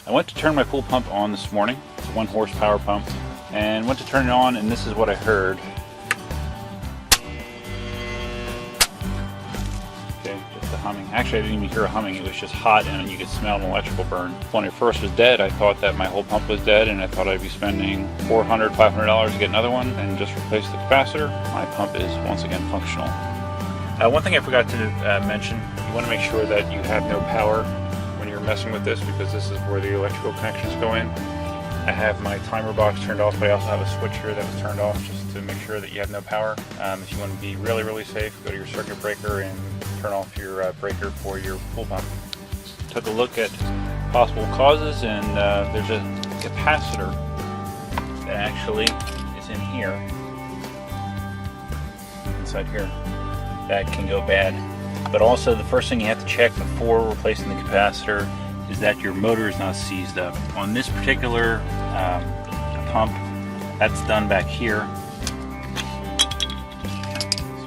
I went to turn my pool pump on this morning. It's a 1 horsepower pump. And went to turn it on, and this is what I heard. Okay, just a humming. Actually, I didn't even hear a humming. It was just hot, and you could smell an electrical burn. When it first was dead, I thought that my whole pump was dead, and I thought I'd be spending $400, $500 to get another one and just replace the capacitor. My pump is once again functional. One thing I forgot to mention, you want to make sure that you have no power when you're messing with this, because this is where the electrical connections go in. I have my timer box turned off, but I also have a switch here that was turned off just to make sure that you have no power. If you want to be really, really safe, go to your circuit breaker and turn off your breaker for your pool pump. Took a look at possible causes, and there's a capacitor that actually is in here, inside here, that can go bad. But also the first thing you have to check before replacing the capacitor is that your motor is not seized up. On this particular pump, that's done back here. So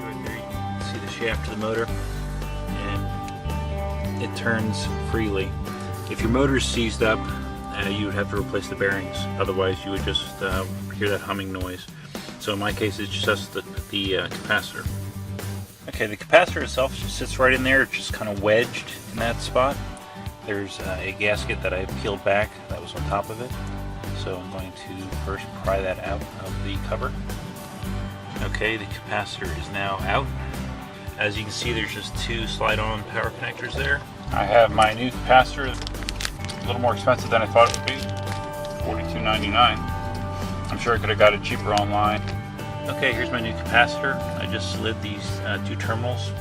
right there you can see the shaft of the motor, and it turns freely. If your motor is seized up, you would have to replace the bearings. Otherwise, you would just hear that humming noise. So in my case, it's just the capacitor. Okay, the capacitor itself just sits right in there. It's just kind of wedged in that spot. There's a gasket that I peeled back that was on top of it. So I'm going to first pry that out of the cover. Okay, the capacitor is now out. As you can see, there's just 2 slide-on power connectors there. I have my new capacitor, a little more expensive than I thought it would be, $42.99. I'm sure I could have got it cheaper online. Okay, here's my new capacitor. I just slid these 2 terminals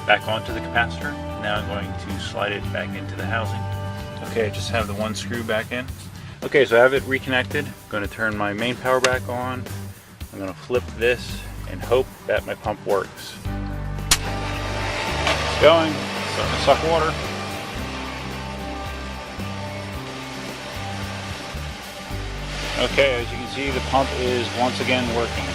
back onto the capacitor. Now I'm going to slide it back into the housing. Okay, I just have the 1 screw back in. Okay, so I have it reconnected. I'm going to turn my main power back on. I'm going to flip this and hope that my pump works. It's going. It's starting to suck water. Okay, as you can see, the pump is once again working.